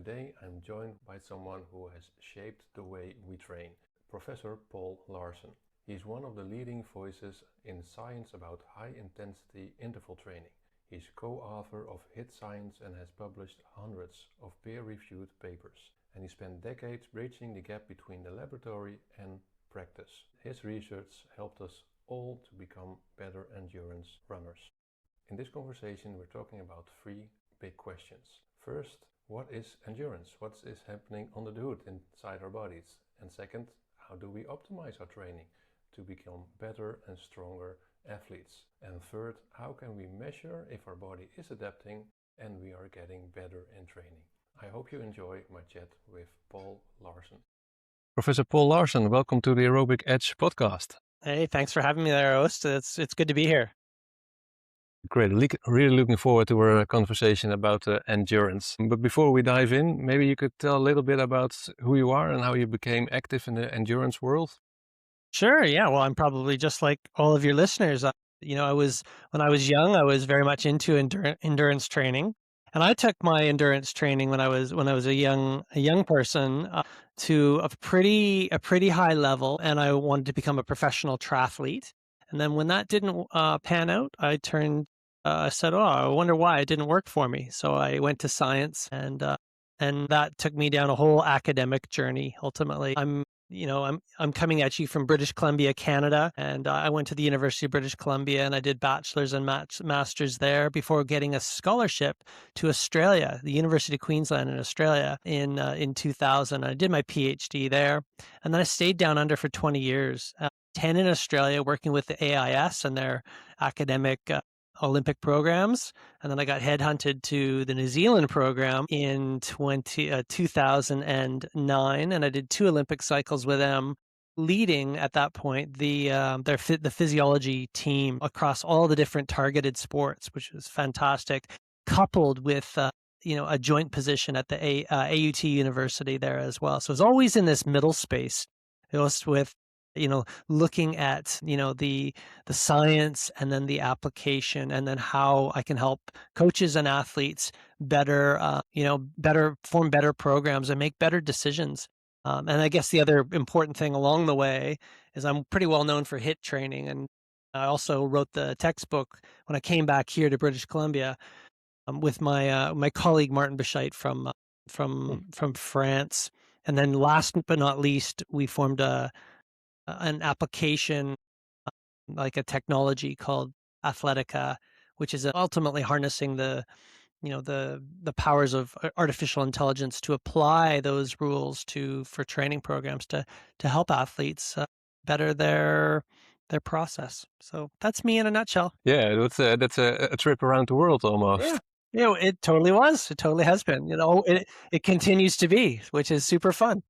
Today I'm joined by someone who has shaped the way we train, Professor Paul Laursen. He's one of the leading voices in science about high-intensity interval training. He's co-author of HIIT Science and has published hundreds of peer-reviewed papers. And he spent decades bridging the gap between the laboratory and practice. His research helped us all to become better endurance runners. In this conversation we're talking about three big questions. First, what is endurance? What is happening under the hood inside our bodies? And second, how do we optimize our training to become better and stronger athletes? And third, how can we measure if our body is adapting and we are getting better in training? I hope you enjoy my chat with Paul Laursen. Professor Paul Laursen, welcome to the Aerobic Edge podcast. Hey, thanks for having me there, host. It's good to be here. Great. Really looking forward to our conversation about endurance. But before we dive in, maybe you could tell a little bit about who you are and how you became active in the endurance world. Sure. Yeah. Well, I'm probably just like all of your listeners. When I was young, I was very much into endurance training, and I took my endurance training when I was a young person to a pretty high level, and I wanted to become a professional triathlete. And then when that didn't pan out, I said, "Oh, I wonder why it didn't work for me." So I went to science, and that took me down a whole academic journey. Ultimately, I'm coming at you from British Columbia, Canada, and I went to the University of British Columbia, and I did bachelor's and master's there before getting a scholarship to Australia, the University of Queensland in Australia, in 2000. I did my PhD there, and then I stayed down under for 20 years. 10 in Australia, working with the AIS and their academic Olympic programs. And then I got headhunted to the New Zealand program in 2009. And I did 2 Olympic cycles with them, leading at that point the physiology team across all the different targeted sports, which was fantastic, coupled with a joint position at the AUT University there as well. So it's always in this middle space, with looking at, the science and then the application, and then how I can help coaches and athletes better form better programs and make better decisions. And I guess the other important thing along the way is I'm pretty well known for HIIT training. And I also wrote the textbook when I came back here to British Columbia with my colleague, Martin Bichette from France. And then last but not least, we formed an application, like a technology called Athletica, which is ultimately harnessing the powers of artificial intelligence to apply those rules for training programs to help athletes better their process. So that's me in a nutshell. Yeah, that's a trip around the world almost. Yeah, it totally was. It totally has been. It continues to be, which is super fun.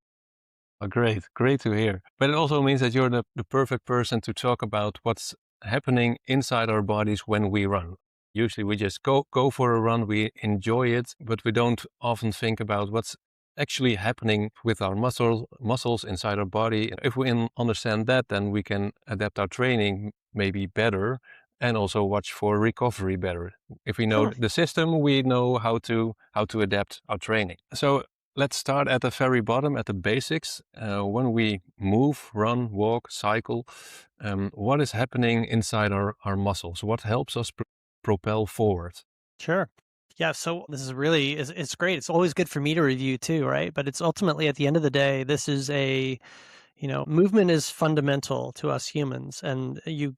Oh, great to hear. But it also means that you're the perfect person to talk about what's happening inside our bodies when we run. Usually we just go for a run, we enjoy it, but we don't often think about what's actually happening with our muscles inside our body. If we understand that, then we can adapt our training maybe better and also watch for recovery better. If we know the system, we know how to adapt our training. So let's start at the very bottom, at the basics. When we move, run, walk, cycle, what is happening inside our muscles? What helps us propel forward? Sure. Yeah. So this is really, it's great. It's always good for me to review too, right? But it's ultimately, at the end of the day, this is movement is fundamental to us humans. And you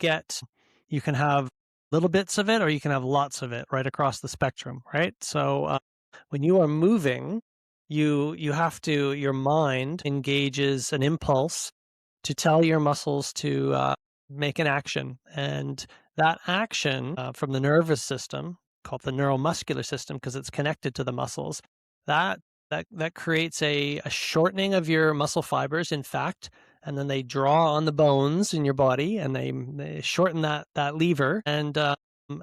can have little bits of it, or you can have lots of it right across the spectrum, right? So when you are moving, your mind engages an impulse to tell your muscles to make an action. And that action from the nervous system, called the neuromuscular system, because it's connected to the muscles, that creates a shortening of your muscle fibers, in fact, and then they draw on the bones in your body, and they shorten that lever, and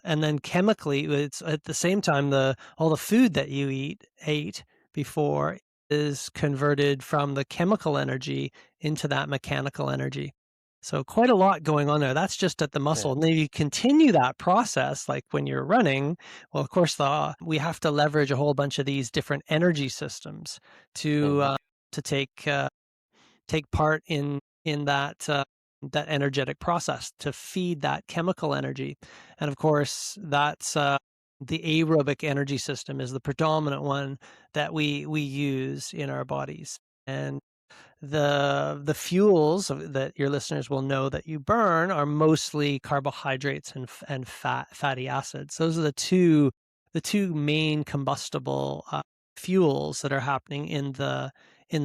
then chemically, it's at the same time all the food that you ate before is converted from the chemical energy into that mechanical energy. So quite a lot going on there. That's just at the muscle. Yeah. And then you continue that process, like when you're running. Well, of course, we have to leverage a whole bunch of these different energy systems to Mhm. uh, to take part in that energetic process to feed that chemical energy. And of course, that's the aerobic energy system is the predominant one that we use in our bodies. And the fuels that your listeners will know that you burn are mostly carbohydrates and fatty acids. Those are the two main combustible fuels that are happening in the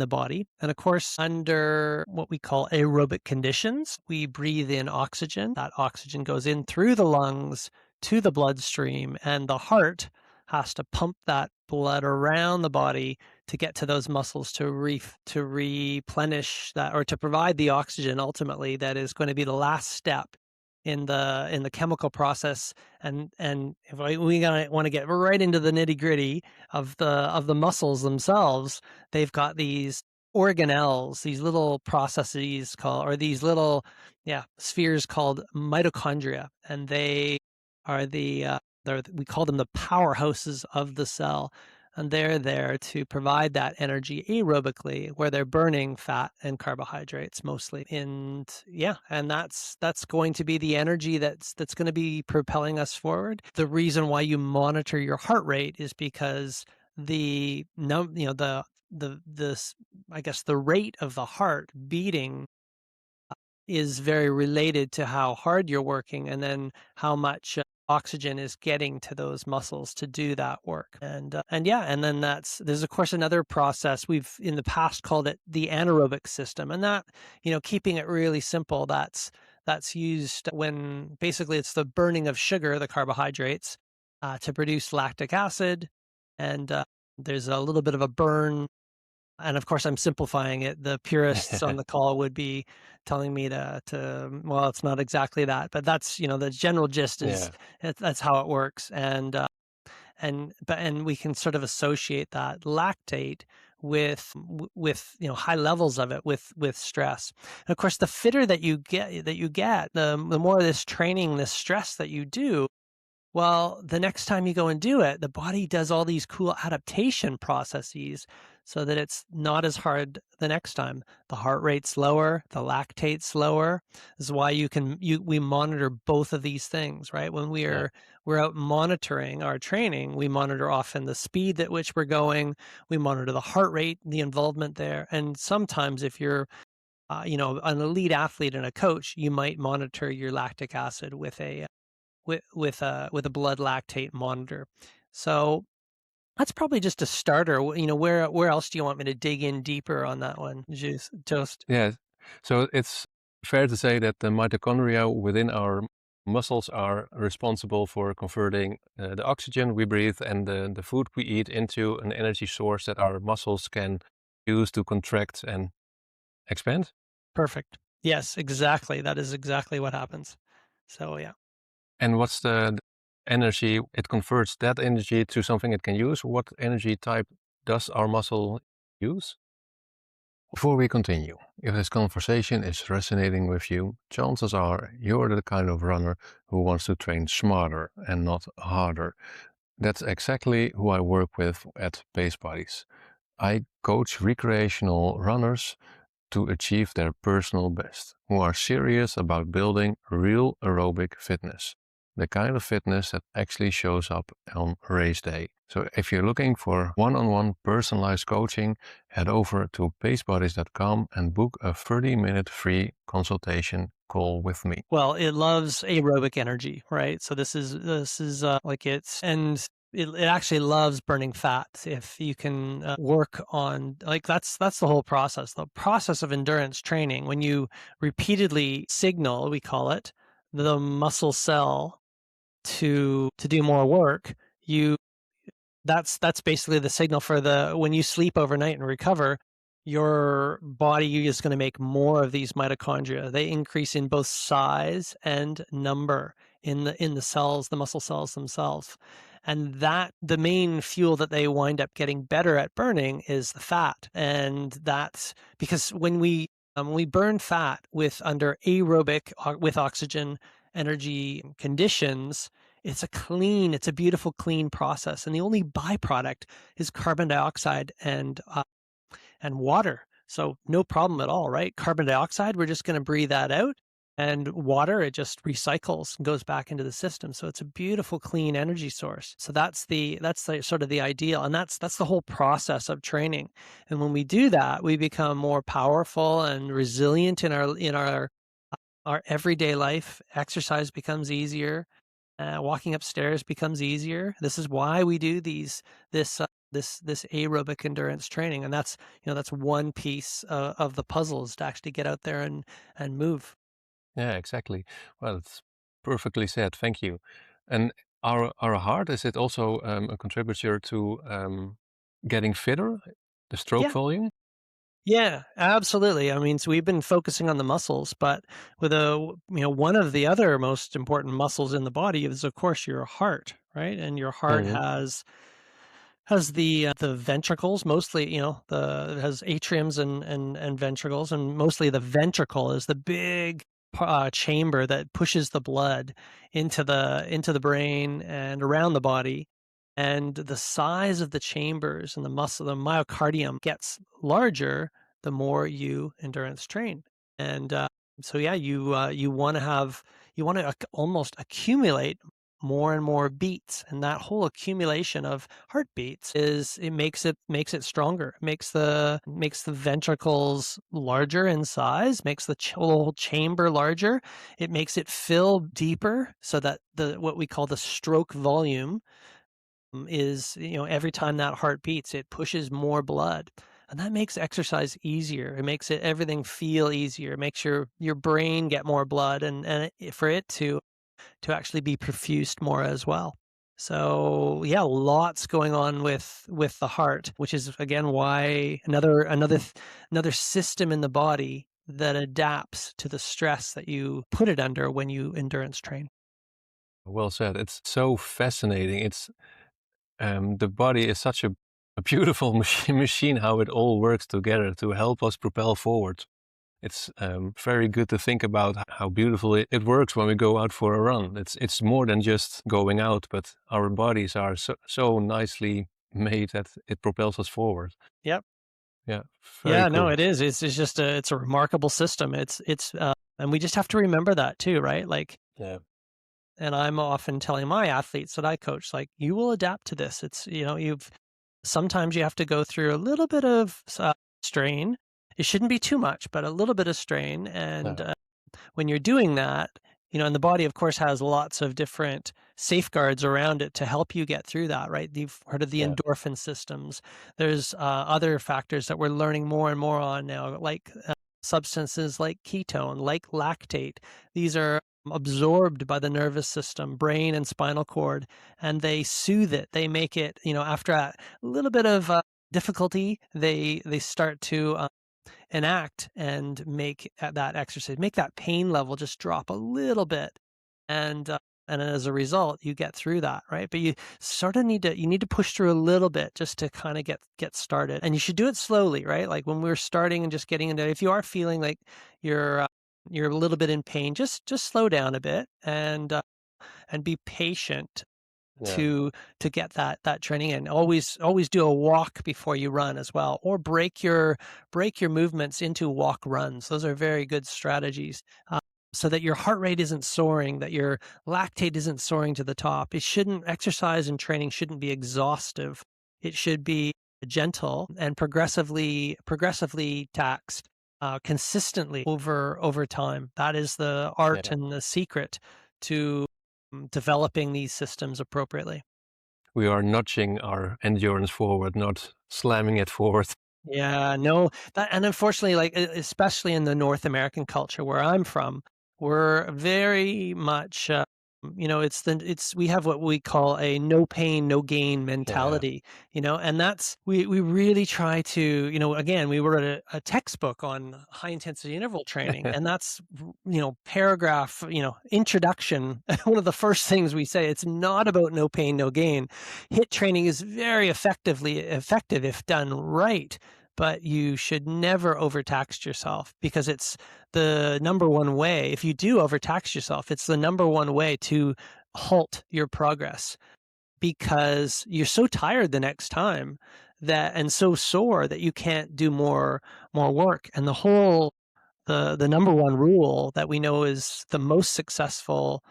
body. And of course, under what we call aerobic conditions, we breathe in oxygen. That oxygen goes in through the lungs to the bloodstream, and the heart has to pump that blood around the body to get to those muscles to replenish that, or to provide the oxygen ultimately that is going to be the last step in the chemical process. And if we want to get right into the nitty gritty of the muscles themselves, they've got these organelles, these little processes called, or these little spheres called mitochondria, and they are we call them the powerhouses of the cell, and they're there to provide that energy aerobically, where they're burning fat and carbohydrates mostly. And that's going to be the energy that's going to be propelling us forward. The reason why you monitor your heart rate is because the I guess the rate of the heart beating is very related to how hard you're working, and then how much oxygen is getting to those muscles to do that work. And then there's of course another process we've in the past called it the anaerobic system, and that, keeping it really simple, that's used when basically it's the burning of sugar, the carbohydrates, to produce lactic acid. And there's a little bit of a burn. And of course, I'm simplifying it. The purists on the call would be telling me well, it's not exactly that, but that's, the general gist is Yeah. that's how it works. And we can sort of associate that lactate with high levels of it with stress. And of course, the fitter that you get, the more of this training, this stress that you do, well, the next time you go and do it, the body does all these cool adaptation processes so that it's not as hard the next time. The heart rate's lower, the lactate's lower. This is why we monitor both of these things, right? When Yeah. we're out monitoring our training, we monitor often the speed at which we're going, we monitor the heart rate, the involvement there. And sometimes if you're an elite athlete and a coach, you might monitor your lactic acid with a blood lactate monitor. So that's probably just a starter. Where else do you want me to dig in deeper on that one, Toast? Yeah. So it's fair to say that the mitochondria within our muscles are responsible for converting the oxygen we breathe and the food we eat into an energy source that our muscles can use to contract and expand. Perfect. Yes, exactly. That is exactly what happens. So yeah. And what's the energy? It converts that energy to something it can use. What energy type does our muscle use? Before we continue, if this conversation is resonating with you, chances are you're the kind of runner who wants to train smarter and not harder. That's exactly who I work with at Pace Buddies. I coach recreational runners to achieve their personal best, who are serious about building real aerobic fitness, the kind of fitness that actually shows up on race day. So if you're looking for one-on-one personalized coaching, head over to pacebuddies.com and book a 30-minute free consultation call with me. Well, it loves aerobic energy, right? So this is like it actually loves burning fat. If you can work on, like, that's the whole process. The process of endurance training, when you repeatedly signal, we call it, the muscle cell to do more work, that's basically the signal for when you sleep overnight and recover, your body is going to make more of these mitochondria. They increase in both size and number in the cells, the muscle cells themselves. And that the main fuel that they wind up getting better at burning is the fat. And that's because when we we burn fat with under aerobic with oxygen energy conditions. It's a beautiful clean process, and the only byproduct is carbon dioxide and water. So no problem at all, right? Carbon dioxide, we're just going to breathe that out. And water, it just recycles and goes back into the system. So it's a beautiful, clean energy source. So that's the sort of the ideal. And that's the whole process of training. And when we do that, we become more powerful and resilient in our everyday life. Exercise becomes easier. Walking upstairs becomes easier. This is why we do this aerobic endurance training, and that's one piece of the puzzle, is to actually get out there and move. Yeah, exactly. Well, it's perfectly said. Thank you. And our heart, is it also a contributor to getting fitter, the stroke Yeah, volume? yeah, absolutely. I mean, so we've been focusing on the muscles, but one of the other most important muscles in the body is, of course, your heart, right? And your heart Hmm. has the ventricles, mostly, it has atriums and ventricles, and mostly the ventricle is the big chamber that pushes the blood into the brain and around the body. And the size of the chambers and the myocardium gets larger the more you endurance train. And so yeah, you want to almost accumulate more and more beats, and that whole accumulation of heartbeats makes it stronger. It makes the ventricles larger in size, makes the whole chamber larger. It makes it fill deeper, so that the what we call the stroke volume is, every time that heart beats, it pushes more blood. And that makes exercise easier. It makes everything feel easier. It makes your brain get more blood, and for it to actually be perfused more as well. So yeah, lots going on with the heart, which is again why another system in the body that adapts to the stress that you put it under when you endurance train. Well said. It's so fascinating. It's the body is such a beautiful machine, how it all works together to help us propel forward. It's very good to think about how beautiful it works when we go out for a run. It's more than just going out, but our bodies are so nicely made that it propels us forward. Yep. Yeah, very Yeah, no, cool. it is. It's a remarkable system. And we just have to remember that too, right? Like, Yeah, and I'm often telling my athletes that I coach, like, you will adapt to this. Sometimes you have to go through a little bit of strain. It shouldn't be too much, but a little bit of strain. And no, when you're doing that, and the body, of course, has lots of different safeguards around it to help you get through that, right? You've heard of the yeah, endorphin systems. There's other factors that we're learning more and more on now, like substances like ketone, like lactate. These are absorbed by the nervous system, brain and spinal cord, and they soothe it. They make it, after a little bit of difficulty, they start to enact and make that exercise, make that pain level just drop a little bit. And and as a result, you get through that, right? But you sort of need to push through a little bit just to kind of get started. And you should do it slowly, right? Like when we're starting and just getting into, if you are feeling like you're uh, you're a little bit in pain, just slow down a bit and be patient yeah. to get that training in. Always do a walk before you run as well, or break your movements into walk runs. Those are very good strategies. So that your heart rate isn't soaring, that your lactate isn't soaring to the top. Exercise and training shouldn't be exhaustive. It should be gentle and progressively taxed, consistently over time. That is the art Yeah. and the secret to developing these systems appropriately. We are nudging our endurance forward, not slamming it forward. Yeah, no, and unfortunately, like especially in the North American culture where I'm from, we're very much, we have what we call a no pain, no gain Yeah, mentality, and that's we really try to, again, we wrote a textbook on high intensity interval training, and that's paragraph, introduction. One of the first things we say, it's not about no pain, no gain. HIIT training is very effective if done right. but you should never overtax yourself, because it's the number one way. If you do overtax yourself, it's the number one way to halt your progress, because you're so tired the next time and so sore that you can't do more work. And the number one rule that we know is the most successful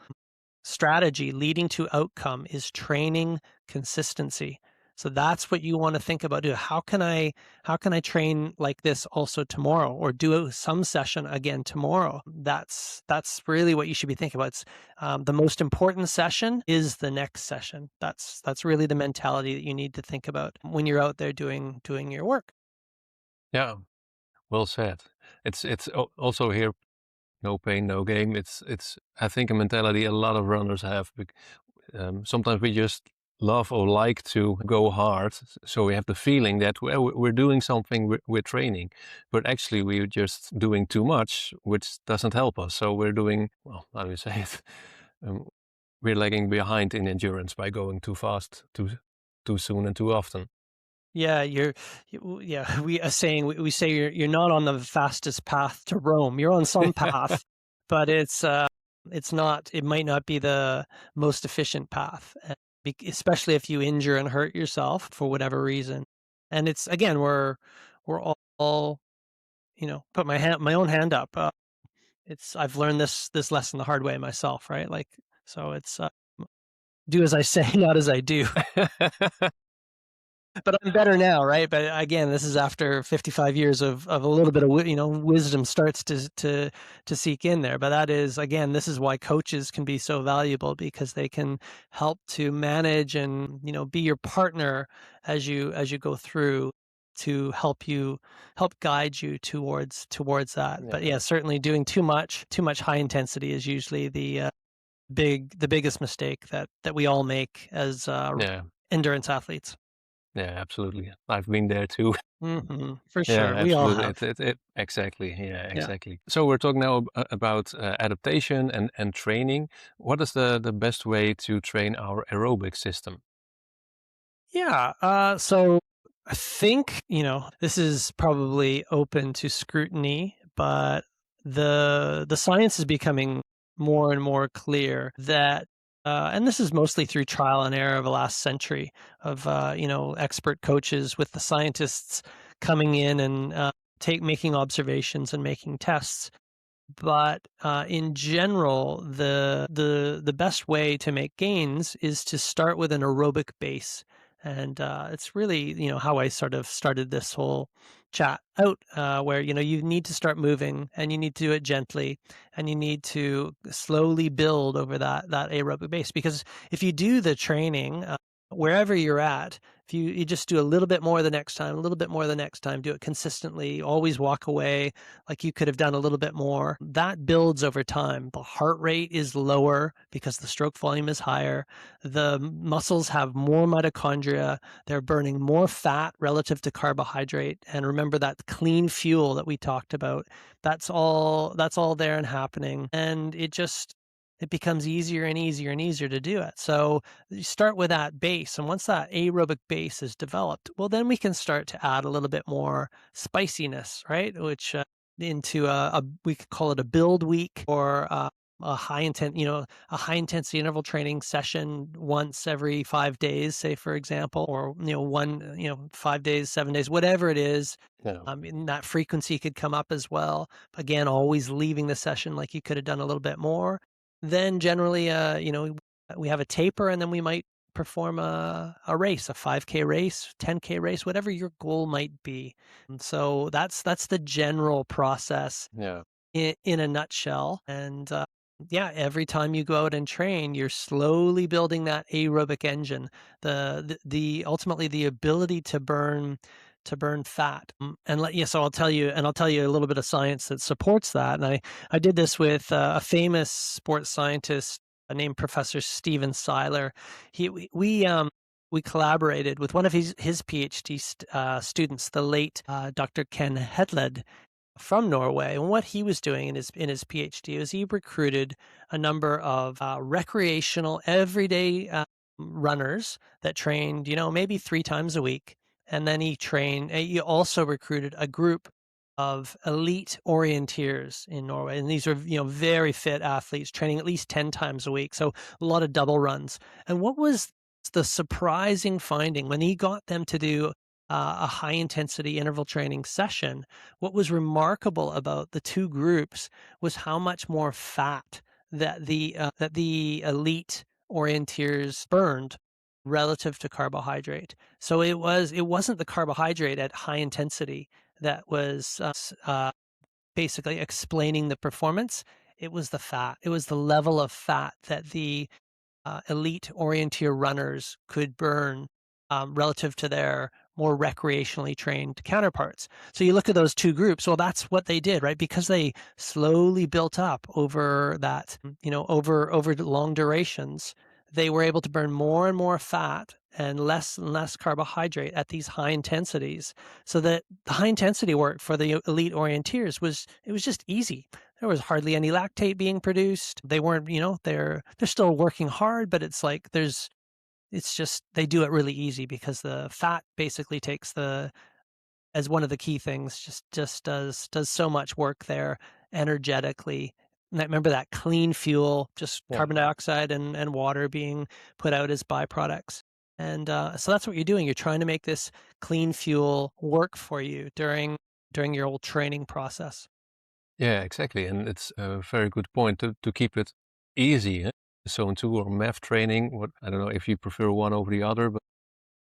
strategy leading to outcome is training consistency. So that's what you want to think about. How can I train like this also tomorrow, or do some session again tomorrow? That's really what you should be thinking about. It's, the most important session is the next session. That's really the mentality that you need to think about when you're out there doing your work. Yeah, well said. It's also here, no pain, no gain. It's I think a mentality a lot of runners have. Sometimes we just love or like to go hard, so we have the feeling that we're doing something, we're training, but actually we're just doing too much, which doesn't help us. So we're doing, well, how do you say it? We're lagging behind in endurance by going too fast, too soon, and too often. Yeah, we are saying, we say you're not on the fastest path to Rome. You're on some path, but it's not. It might not be the most efficient path, especially if you injure and hurt yourself for whatever reason. And it's, again, we're all put my own hand up. I've learned this lesson the hard way myself, right? Like, so it's do as I say, not as I do. But I'm better now, right? But again, this is after 55 years of a little bit of wisdom starts to seek in there. But that is, again, this is why coaches can be so valuable, because they can help to manage and be your partner as you go through, to help guide you towards that. Yeah. But yeah, certainly doing too much high intensity is usually the biggest mistake that we all make as endurance athletes. Yeah, absolutely. I've been there too. For Yeah, sure. We all absolutely. have. Exactly. Yeah, Yeah. exactly. So we're talking now about adaptation and training. What is the best way to train our aerobic system? Yeah. So I think, this is probably open to scrutiny, but the science is becoming more and more clear that, and this is mostly through trial and error of the last century of, expert coaches with the scientists coming in and making observations and making tests. But in general, the best way to make gains is to start with an aerobic base, and it's really how I sort of started this whole chat out, where you need to start moving, and you need to do it gently, and you need to slowly build over that aerobic base. Because if you do the training wherever you're at, if you just do a little bit more the next time, a little bit more the next time, do it consistently, always walk away like you could have done a little bit more, that builds over time. The heart rate is lower because the stroke volume is higher. The muscles have more mitochondria. They're burning more fat relative to carbohydrate. And remember that clean fuel that we talked about, that's all there and happening. And it becomes easier and easier and easier to do it. So you start with that base, and once that aerobic base is developed, well, then we can start to add a little bit more spiciness, right? Which into we could call it a build week, or a high intensity interval training session once every 5 days, say, for example, or 5 days, 7 days, whatever it is. Yeah. And that frequency could come up as well. Again, always leaving the session like you could have done a little bit more. Then generally, we have a taper, and then we might perform a race, a 5K race, 10K race, whatever your goal might be. And so that's the general process in a nutshell. And every time you go out and train, you're slowly building that aerobic engine, the ultimately the ability to burn fat. So I'll tell you a little bit of science that supports that. And I did this with a famous sports scientist named Professor Steven Seiler. We collaborated with one of his PhD students, the late Dr. Ken Hedlund from Norway. And what he was doing in his PhD was he recruited a number of recreational, everyday runners that trained, maybe 3 times a week. And then he also recruited a group of elite orienteers in Norway. And these are, very fit athletes training at least 10 times a week. So a lot of double runs. And what was the surprising finding when he got them to do a high intensity interval training session? What was remarkable about the two groups was how much more fat that the elite orienteers burned relative to carbohydrate. So it wasn't the carbohydrate at high intensity that was basically explaining the performance. It was the fat. It was the level of fat that the elite orienteer runners could burn relative to their more recreationally trained counterparts. So you look at those two groups, well, that's what they did, right? Because they slowly built up over that, over long durations, they were able to burn more and more fat and less carbohydrate at these high intensities, so that the high intensity work for the elite orienteers was just easy. There was hardly any lactate being produced. They weren't, they're still working hard, but it's like it's just they do it really easy because the fat basically takes as one of the key things, just does so much work there energetically. And I remember that clean fuel, just Yeah. carbon dioxide and water being put out as byproducts. And so that's what you're doing. You're trying to make this clean fuel work for you during your whole training process. Yeah, exactly. And it's a very good point to keep it easy. Zone 2 or math training, I don't know if you prefer one over the other, but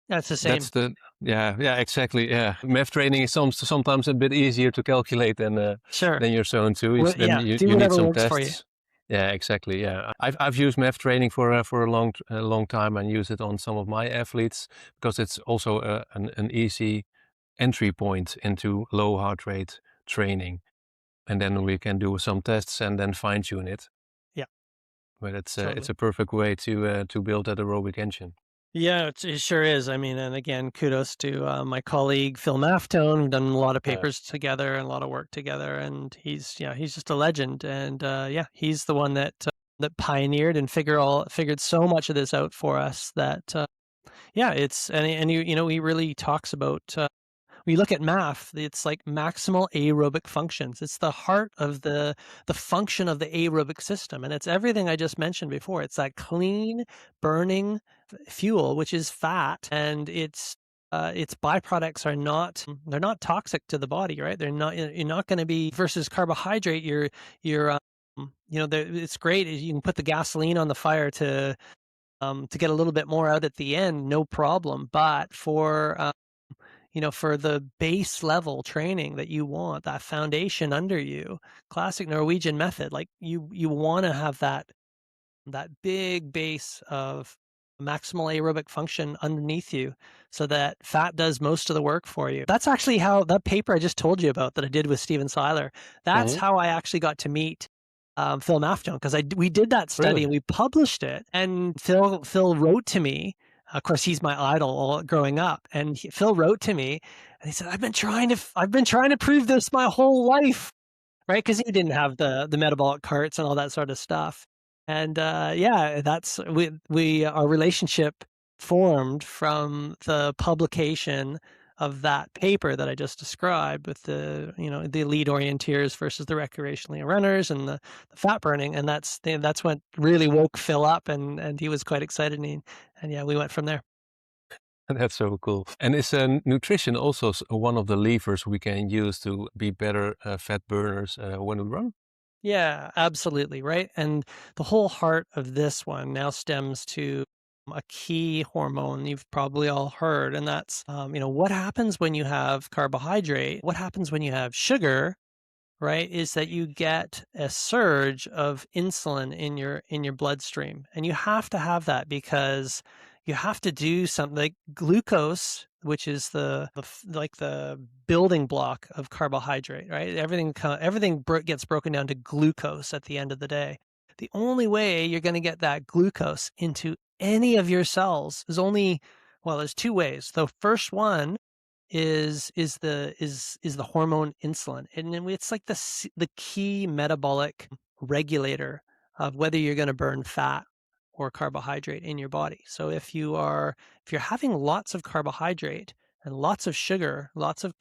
That's the same. yeah, exactly. Yeah. Math training is sometimes a bit easier to calculate Sure. than your zone 2. Well, Then yeah, do you need whatever some works for you. tests. Yeah, exactly. Yeah. I've used math training for a long time and use it on some of my athletes because it's also an easy entry point into low heart rate training. And then we can do some tests and then fine tune it. Yeah, But it's totally. a perfect way to build that aerobic engine. Yeah, it sure is. I mean, and again, kudos to my colleague Phil Maftone. We've done a lot of papers together and a lot of work together, and he's just a legend. And he's the one that pioneered and figured so much of this out for us. That it's and he really talks about. When you look at MAF, it's like maximal aerobic functions. It's the heart of the function of the aerobic system, and it's everything I just mentioned before. It's that clean burning fuel, which is fat, and its byproducts they're not toxic to the body, right? You're not going to be versus carbohydrate. You're it's great. You can put the gasoline on the fire to get a little bit more out at the end, no problem. But for the base level training that you want, that foundation under you, classic Norwegian method, like you want to have that big base of maximal aerobic function underneath you so that fat does most of the work for you. That's actually how that paper I just told you about that I did with Steven Seiler, that's Mhm. how I actually got to meet Phil Maftone, because we did that study Really? and we published it. And Phil wrote to me. Of course, he's my idol all growing up, and Phil wrote to me and he said, I've been trying to prove this my whole life, right? Because he didn't have the metabolic carts and all that sort of stuff. And that's our relationship formed from the publication of that paper that I just described with the elite orienteers versus the recreationally runners and the fat burning, and that's what really woke Phil up, and he was quite excited, and yeah, we went from there. That's so cool. And is nutrition also one of the levers we can use to be better fat burners when we run? Yeah, absolutely, right? And the whole heart of this one now stems to a key hormone you've probably all heard, and that's what happens when you have carbohydrate, what happens when you have sugar, right, is that you get a surge of insulin in your bloodstream. And you have to have that because you have to do something like glucose, which is like the building block of carbohydrate, right? Everything gets broken down to glucose at the end of the day. The only way you're going to get that glucose into any of your cells is there's two ways. The first one is the hormone insulin, and then it's like the key metabolic regulator of whether you're going to burn fat or carbohydrate in your body. So if you're having lots of carbohydrate and lots of sugar, lots of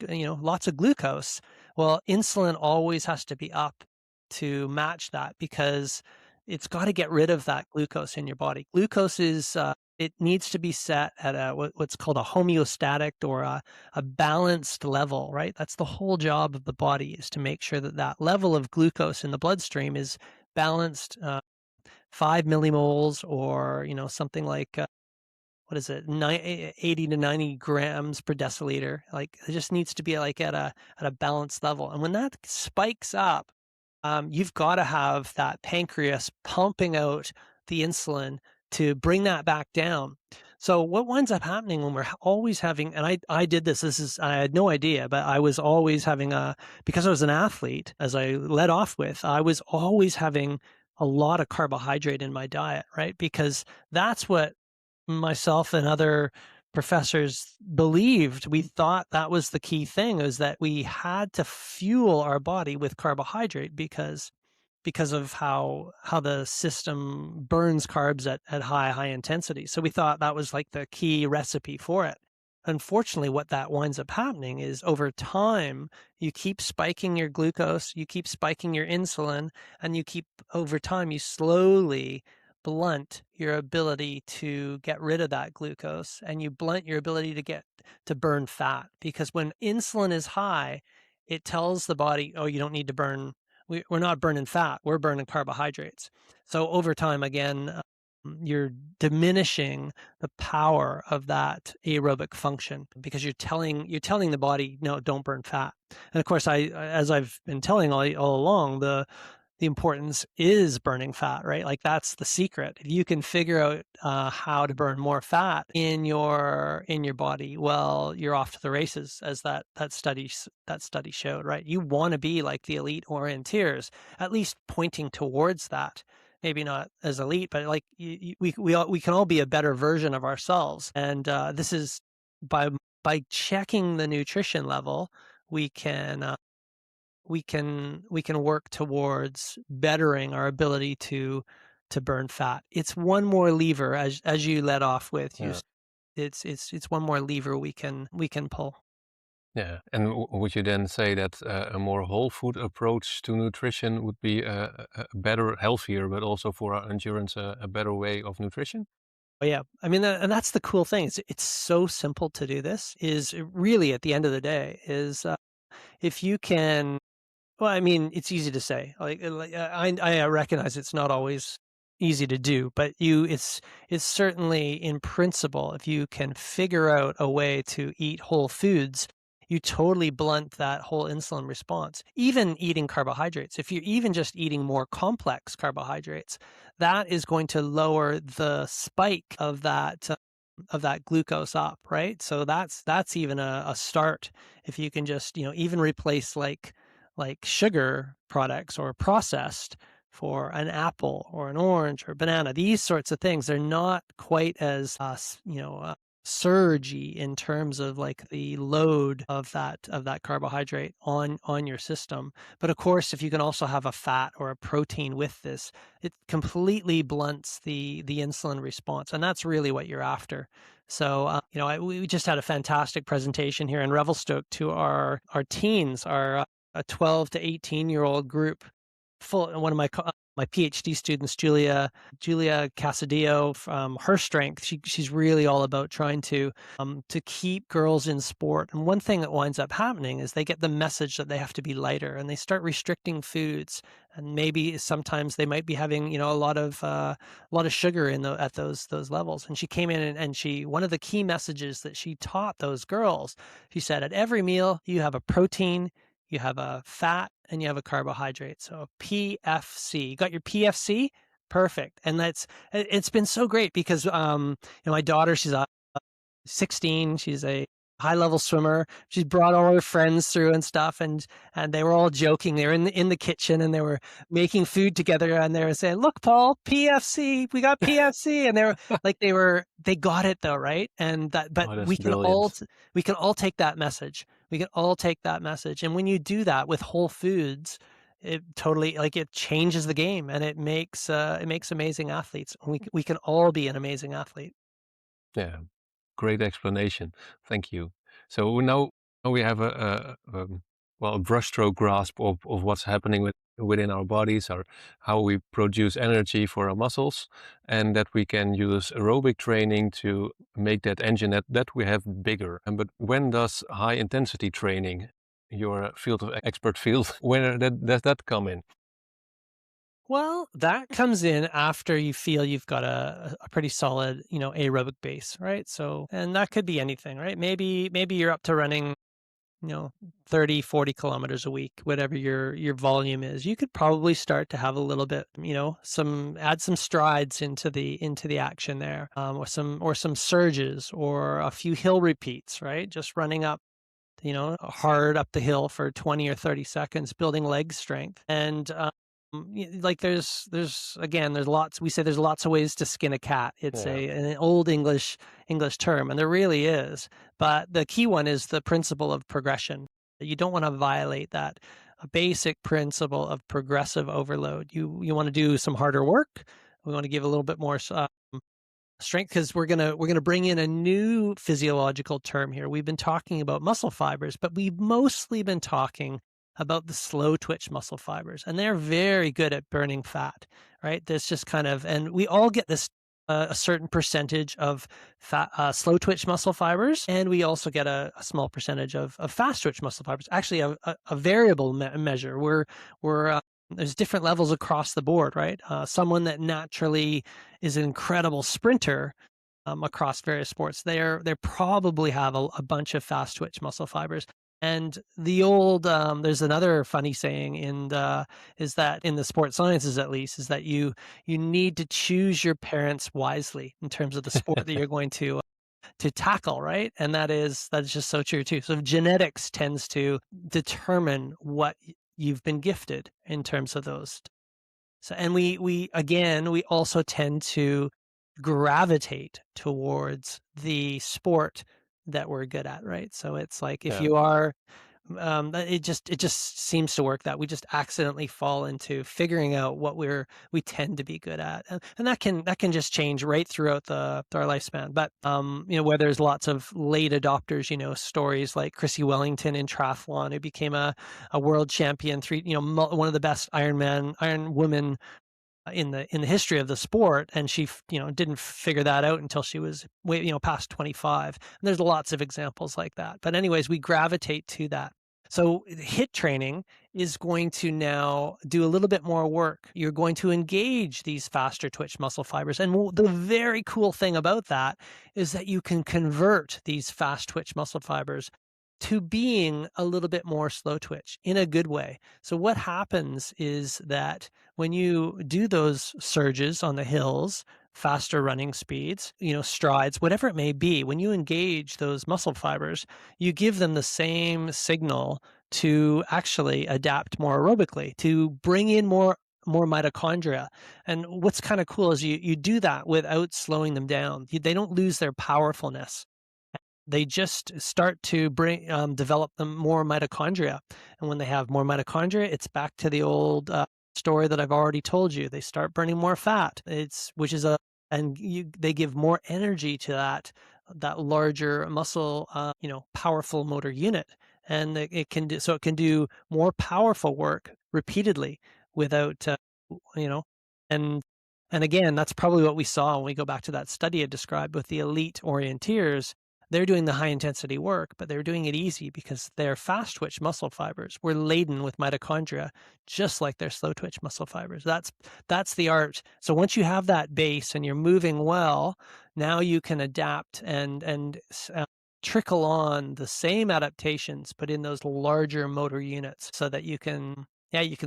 glucose. Well, insulin always has to be up to match that because it's got to get rid of that glucose in your body. Glucose is it needs to be set at what's called a homeostatic or a balanced level, right? That's the whole job of the body, is to make sure that that level of glucose in the bloodstream is balanced, 5 millimoles, or something like what is it, 80 to 90 grams per deciliter. Like, it just needs to be like at a balanced level. And when that spikes up, you've got to have that pancreas pumping out the insulin to bring that back down. So what winds up happening when we're always having, and I did this, I had no idea, but I was always having because I was an athlete, as I led off with, I was always having a lot of carbohydrate in my diet, right? Because that's what myself and other professors believed. We thought that was the key thing, is that we had to fuel our body with carbohydrate because of how the system burns carbs at high intensity. So we thought that was like the key recipe for it. Unfortunately, what that winds up happening is, over time, you keep spiking your glucose, you keep spiking your insulin, and over time, you slowly blunt your ability to get rid of that glucose, and you blunt your ability to burn fat. Because when insulin is high, it tells the body, oh, you don't need to burn, we're not burning fat, we're burning carbohydrates. So over time, again, you're diminishing the power of that aerobic function, because you're telling the body, no, don't burn fat. And of course, as I've been telling all along, the importance is burning fat, right? Like, that's the secret. If you can figure out how to burn more fat in your body, well, you're off to the races, as that study showed, right? You want to be like the elite orienteers, at least pointing towards that. Maybe not as elite, but like we can all be a better version of ourselves. And this is by checking the nutrition level, we can work towards bettering our ability to burn fat. It's one more lever, as you led off with. Yeah. It's one more lever we can pull. Yeah. And would you then say that a more whole food approach to nutrition would be a better, healthier, but also for our endurance, a better way of nutrition? Oh, yeah. I mean, and that's the cool thing. It's so simple to do this. Is really, at the end of the day, is if you can. Well, I mean, it's easy to say. I recognize it's not always easy to do, but it's certainly, in principle, if you can figure out a way to eat whole foods, you totally blunt that whole insulin response. Even eating carbohydrates, if you're even just eating more complex carbohydrates, that is going to lower the spike of that glucose up, right? So that's even a start. If you can just, even replace like sugar products or processed for an apple or an orange or banana, these sorts of things, they're not quite as surgy in terms of like the load of that carbohydrate on your system. But of course, if you can also have a fat or a protein with this, it completely blunts the insulin response, and that's really what you're after. So we just had a fantastic presentation here in Revelstoke to our teens, our a 12 to 18-year-old group. One of my PhD students, Julia Casadillo, from her strength, she's really all about trying to keep girls in sport. And one thing that winds up happening is they get the message that they have to be lighter, and they start restricting foods. And maybe sometimes they might be having a lot of sugar at those levels. And she came in, and one of the key messages that she taught those girls, she said, at every meal you have a protein, you have a fat, and you have a carbohydrate. So PFC. You got your PFC? Perfect. And it's been so great because my daughter, she's 16, she's a high-level swimmer. She's brought all her friends through and stuff, and they were all joking. They were in the kitchen, and they were making food together, and they were saying, "Look, Paul, PFC, we got PFC." And they were like, they got it though, right? And but Oh, that's we brilliant. can all take that message. We can all take that message, and when you do that with whole foods, it totally, like, it changes the game, and it makes amazing athletes. We can all be an amazing athlete. Yeah. Great explanation. Thank you. So now we have a brushstroke grasp of what's happening within our bodies, or how we produce energy for our muscles, and that we can use aerobic training to make that engine that we have bigger. But when does high intensity training, your field of expert field, when does that come in? Well, that comes in after you feel you've got a pretty solid, aerobic base, right? So, and that could be anything, right? Maybe you're up to running, 30, 40 kilometers a week, whatever your volume is. You could probably start to have a little bit, add some strides into the action there, or some surges or a few hill repeats, right? Just running up, hard up the hill for 20 or 30 seconds, building leg strength. And like there's lots, we say there's lots of ways to skin a cat. It's Yeah. an old English term, and there really is. But the key one is the principle of progression. You don't want to violate that a basic principle of progressive overload. You want to do some harder work. We want to give a little bit more strength, because we're gonna bring in a new physiological term here. We've been talking about muscle fibers, but we've mostly been talking about the slow twitch muscle fibers, and they're very good at burning fat, right? This just kind of, and we all get this a certain percentage of fat, slow twitch muscle fibers, and we also get a small percentage of fast twitch muscle fibers. Actually, a variable measure. We're there's different levels across the board, right? Someone that naturally is an incredible sprinter, across various sports, they probably have a bunch of fast twitch muscle fibers. And there's another funny saying is that in the sports sciences, at least, is that you need to choose your parents wisely in terms of the sport that you're going to tackle, right? And that's just so true too. So genetics tends to determine what you've been gifted in terms of those. So, and we also tend to gravitate towards the sport that we're good at, right? So it's like if Yeah. you are, it just seems to work that we just accidentally fall into figuring out what we tend to be good at, and that can just change right throughout our lifespan. But where there's lots of late adopters, stories like Chrissy Wellington in triathlon, who became a world champion, one of the best Iron woman in the history of the sport, and she didn't figure that out until she was way past 25. And there's lots of examples like that. But anyways, we gravitate to that. So HIIT training is going to now do a little bit more work. You're going to engage these faster twitch muscle fibers, and the very cool thing about that is that you can convert these fast twitch muscle fibers to being a little bit more slow twitch in a good way. So what happens is that when you do those surges on the hills, faster running speeds, strides, whatever it may be, when you engage those muscle fibers, you give them the same signal to actually adapt more aerobically, to bring in more mitochondria. And what's kind of cool is you do that without slowing them down. They don't lose their powerfulness. They just start to develop them more mitochondria. And when they have more mitochondria, it's back to the old story that I've already told you. They start burning more fat. They give more energy to that larger muscle, powerful motor unit. And it can do more powerful work repeatedly without, you know, and and again, that's probably what we saw when we go back to that study I described with the elite orienteers. They're doing the high intensity work, but they're doing it easy because their fast twitch muscle fibers were laden with mitochondria, just like their slow twitch muscle fibers. That's the art. So once you have that base and you're moving well, now you can adapt and trickle on the same adaptations, but in those larger motor units, so that you can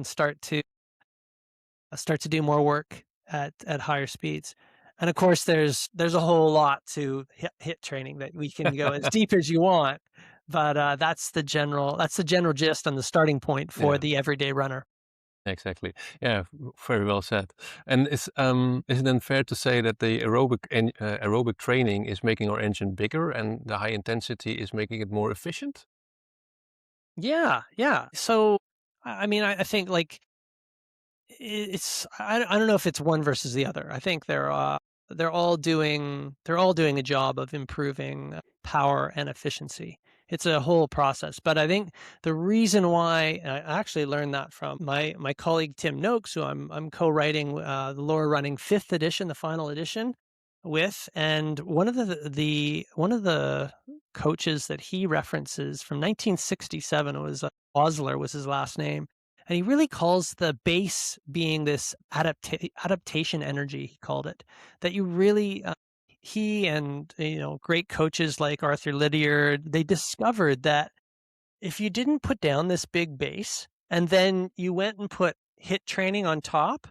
start to do more work at higher speeds. And of course, there's a whole lot to HIIT training that we can go as deep as you want, but that's the general gist and the starting point for Yeah. the everyday runner. Exactly. Yeah, very well said. And is it then fair to say that the aerobic training is making our engine bigger, and the high intensity is making it more efficient? Yeah, yeah. So, I mean, I think like I don't know if it's one versus the other. I think they're all doing a job of improving power and efficiency. it's a whole process. But I think the reason why I actually learned that from my colleague Tim Noakes, who I'm co-writing the Lower Running 5th edition, the final edition with, and one of the coaches that he references from 1967 was Osler was his last name, and he really calls the base being this adaptation energy. He called it that you really. He and great coaches like Arthur Lydiard, they discovered that if you didn't put down this big base and then you went and put HIIT training on top,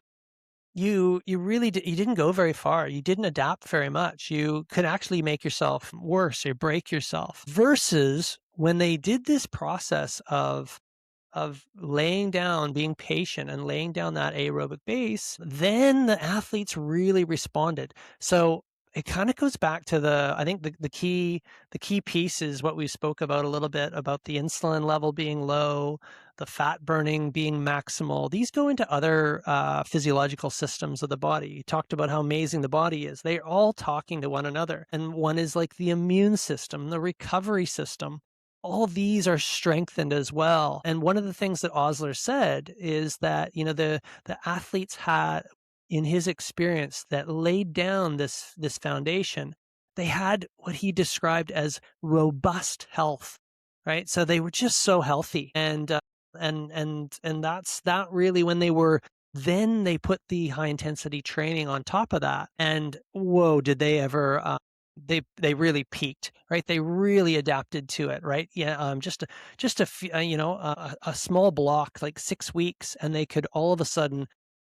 you really you didn't go very far. You didn't adapt very much. You could actually make yourself worse or break yourself. Versus when they did this process of laying down, being patient and laying down that aerobic base, then the athletes really responded. So it kind of goes back to I think the key piece is what we spoke about a little bit about the insulin level being low, the fat burning being maximal. These go into other physiological systems of the body. You talked about how amazing the body is. They're all talking to one another. And one is like the immune system, the recovery system. All these are strengthened as well. And one of the things that Osler said is that, the athletes had, in his experience, that laid down this foundation, they had what he described as robust health, right? So they were just so healthy. And that's that really when then they put the high intensity training on top of that. And whoa, did they ever, they really peaked, right? They really adapted to it, right? Yeah, just a small block, like 6 weeks, and they could all of a sudden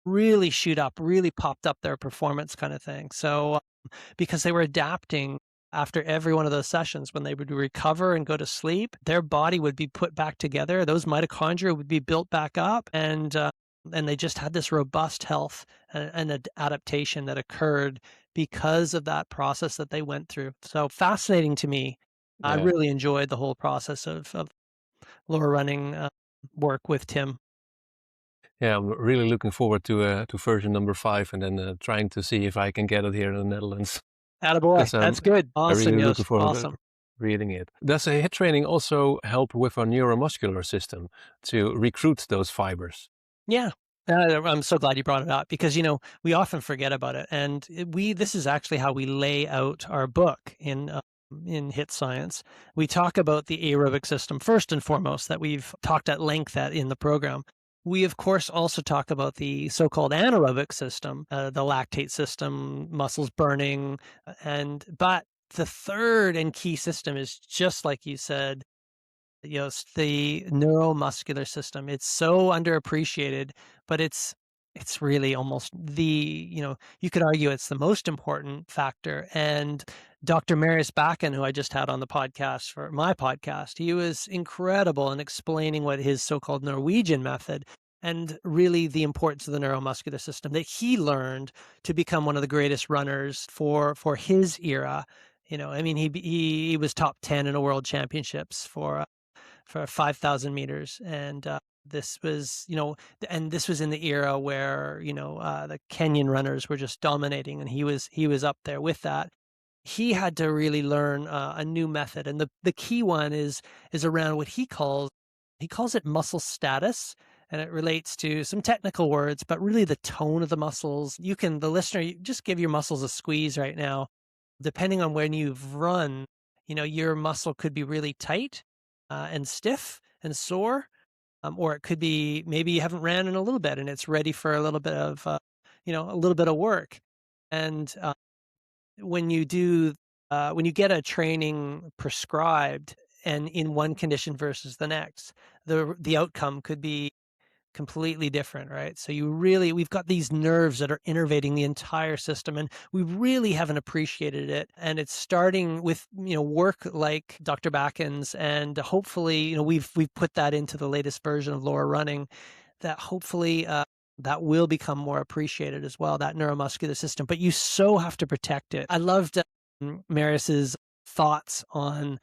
really shoot up, really popped up their performance, kind of thing. So because they were adapting after every one of those sessions, when they would recover and go to sleep, their body would be put back together. Those mitochondria would be built back up, and they just had this robust health and adaptation that occurred because of that process that they went through. So fascinating to me. Yeah. I really enjoyed the whole process of lower running work with Tim. Yeah, I'm really looking forward to version number 5 and then trying to see if I can get it here in the Netherlands. Attaboy, that's good. Awesome, I'm really looking forward to reading it. Does HIIT training also help with our neuromuscular system to recruit those fibers? Yeah. I'm so glad you brought it up because, we often forget about it. And this is actually how we lay out our book in HIIT Science. We talk about the aerobic system first and foremost, that we've talked at length in the program. We, of course, also talk about the so-called anaerobic system, the lactate system, muscles burning. But the third and key system is just like you said, the neuromuscular system. It's so underappreciated, but it's really almost you could argue it's the most important factor. And Dr. Marius Bakken, who I just had on the podcast for my podcast, he was incredible in explaining what his so-called Norwegian method and really the importance of the neuromuscular system that he learned to become one of the greatest runners for his era. He was top 10 in a world championships for 5,000 meters. And this was, and this was in the era where, the Kenyan runners were just dominating, and he was up there with that. He had to really learn a new method. And the key one is around what he calls it muscle status. And it relates to some technical words, but really the tone of the muscles. The listener, you just give your muscles a squeeze right now. Depending on when you've run, your muscle could be really tight and stiff and sore, or it could be maybe you haven't ran in a little bit and it's ready for a little bit of, a little bit of work. And when you get a training prescribed and in one condition versus the next, the outcome could be completely different, right? So we've got these nerves that are innervating the entire system, and we really haven't appreciated it. And it's starting with, work like Dr. Bakken's, and hopefully, we've put that into the latest version of Lower Running, that hopefully that will become more appreciated as well, that neuromuscular system. But you so have to protect it. I loved Marius's thoughts on,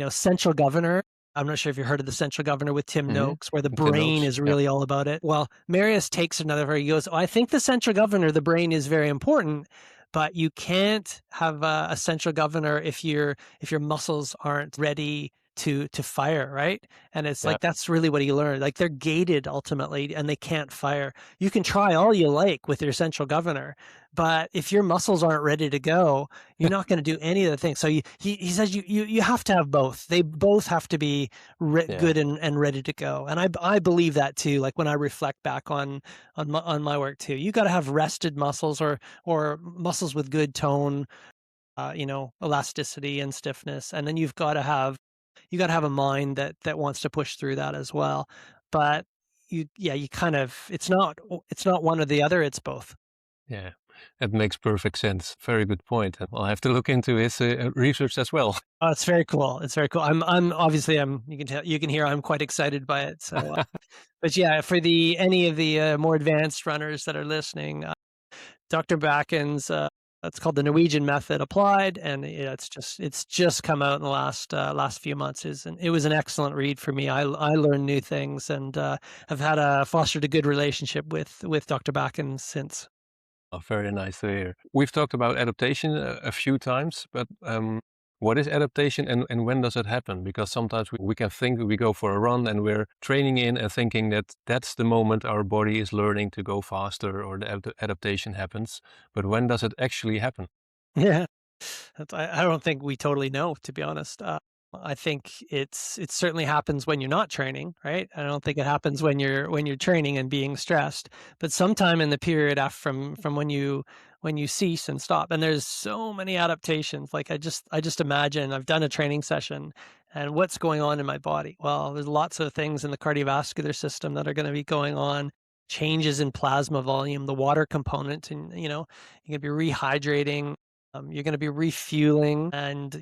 central governor. I'm not sure if you heard of the central governor with Tim Noakes, where the brain is really all about it. Well, Marius takes another, he goes, I think the central governor, the brain is very important, but you can't have a central governor if your muscles aren't ready to fire, right? And it's Yeah. like that's really what he learned. Like they're gated ultimately, and they can't fire. You can try all you like with your central governor, but if your muscles aren't ready to go, you're not going to do any of the things. So he says you have to have both. They both have to be Yeah. good and ready to go. And I believe that too. Like when I reflect back on my work too, you got to have rested muscles or muscles with good tone, elasticity and stiffness, and then you got to have a mind that wants to push through that as well. But you kind of it's not one or the other. It's both. Yeah, that makes perfect sense. Very good point. And I'll have to look into his research as well. Oh, it's very cool. It's very cool. I'm obviously you can hear I'm quite excited by it. So, but yeah, for any of the more advanced runners that are listening, Dr. Bakken's it's called the Norwegian method applied, and it's just come out in the last few months. It was an excellent read for me. I learned new things and have fostered a good relationship with Dr. Bakken since. Oh, very nice to hear. We've talked about adaptation a few times, but what is adaptation and when does it happen? Because sometimes we can think we go for a run and we're training in and thinking that that's the moment our body is learning to go faster or the adaptation happens. But when does it actually happen? Yeah. I don't think we totally know, to be honest. I think it certainly happens when you're not training, right? I don't think it happens when you're training and being stressed, but sometime in the period after from when you cease and stop. And there's so many adaptations. Like I just imagine I've done a training session and what's going on in my body. Well, there's lots of things in the cardiovascular system that are going to be going on. Changes in plasma volume, the water component, and you're going to be rehydrating. You're going to be refueling, and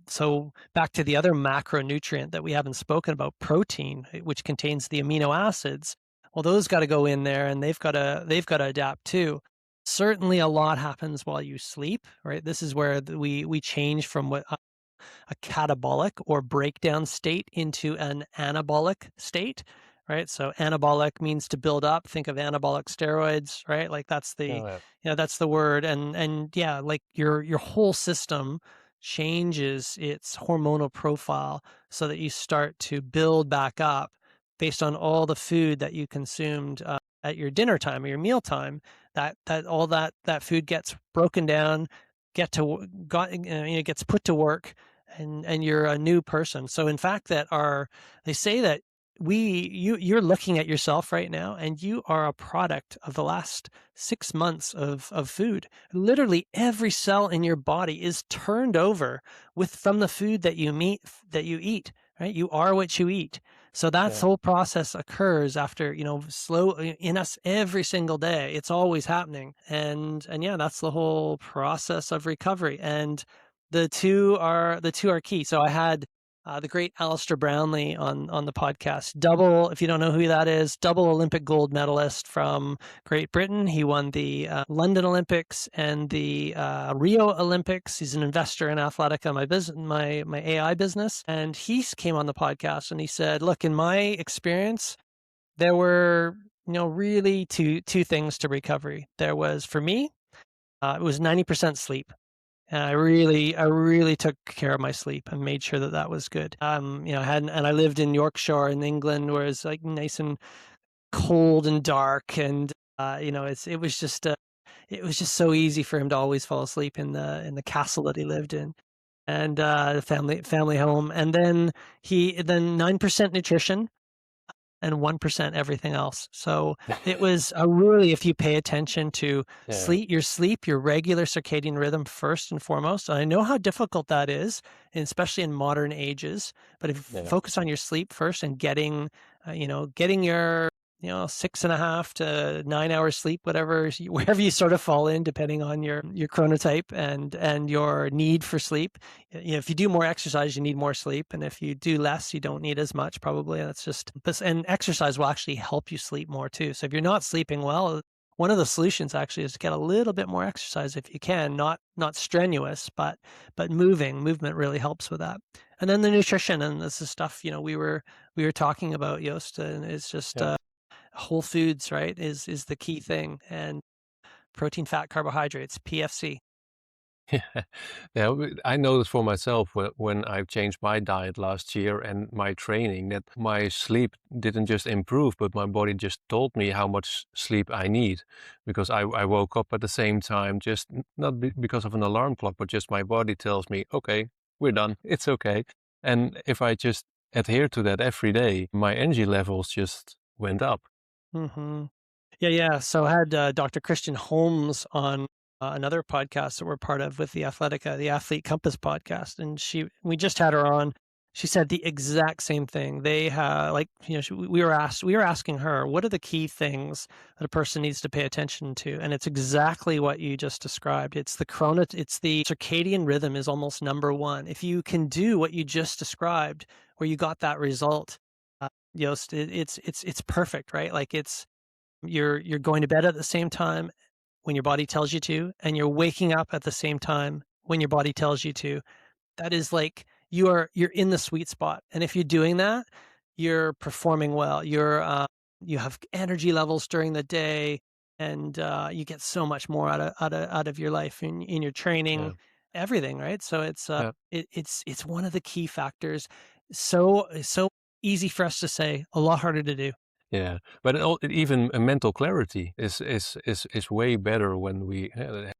so back to the other macronutrient that we haven't spoken about, protein, which contains the amino acids. Well, those got to go in there, and they've got to adapt too. Certainly, a lot happens while you sleep, right? This is where we change from what a catabolic or breakdown state into an anabolic state, right? So anabolic means to build up. Think of anabolic steroids, right? Like that's the, Oh, yeah. that's the word. And yeah, like your whole system changes its hormonal profile so that you start to build back up based on all the food that you consumed at your dinner time or your meal time. That food gets broken down, gets put to work, and you're a new person. So in fact they say that you're looking at yourself right now and you are a product of the last 6 months of food. Literally every cell in your body is turned over from the food that you eat, right? You are what you eat. So that whole process occurs after, slow in us every single day. It's always happening. And yeah, that's the whole process of recovery. And the two are key. So I had the great Alistair Brownlee on the podcast. If you don't know who that is, double Olympic gold medalist from Great Britain. He won the London Olympics and the Rio Olympics. He's an investor in Athletica, my AI business. And he came on the podcast and he said, look, in my experience, there were really two things to recovery. There was, for me, it was 90% sleep. And I really took care of my sleep and made sure that was good. I lived in Yorkshire in England, where it's like nice and cold and dark, and it was just so easy for him to always fall asleep in the castle that he lived in, and the family home. And then 9% nutrition and 1% everything else. So it was if you pay attention to sleep, your regular circadian rhythm first and foremost. And I know how difficult that is, especially in modern ages. But if you focus on your sleep first and getting your 6.5 to 9 hours sleep, wherever you sort of fall in, depending on your chronotype and your need for sleep. If you do more exercise, you need more sleep, and if you do less, you don't need as much probably. And exercise will actually help you sleep more too. So if you're not sleeping well, one of the solutions actually is to get a little bit more exercise if you can, not strenuous, but movement really helps with that. And then the nutrition, and this is stuff we were talking about, Joost, and it's just whole foods, right, is the key thing, and protein, fat, carbohydrates, PFC. Yeah, yeah. I noticed for myself when I changed my diet last year and my training that my sleep didn't just improve, but my body just told me how much sleep I need because I woke up at the same time, just not because of an alarm clock, but just my body tells me, okay, we're done, it's okay. And if I just adhere to that every day, my energy levels just went up. Hmm. Yeah. So I had Dr. Christian Holmes on another podcast that we're part of with the Athletica, the Athlete Compass podcast, and we just had her on. She said the exact same thing. They like we were asking her, what are the key things that a person needs to pay attention to, and it's exactly what you just described. It's the circadian rhythm is almost number one. If you can do what you just described, where you got that result, Yost, it's perfect, right? Like you're going to bed at the same time when your body tells you to, and you're waking up at the same time when your body tells you to. That is like you're in the sweet spot. And if you're doing that, you're performing well. You have energy levels during the day, and you get so much more out of your life in your training, Yeah, everything, right? So yeah. it's one of the key factors. So easy for us to say, a lot harder to do. Yeah, but even a mental clarity is way better when we have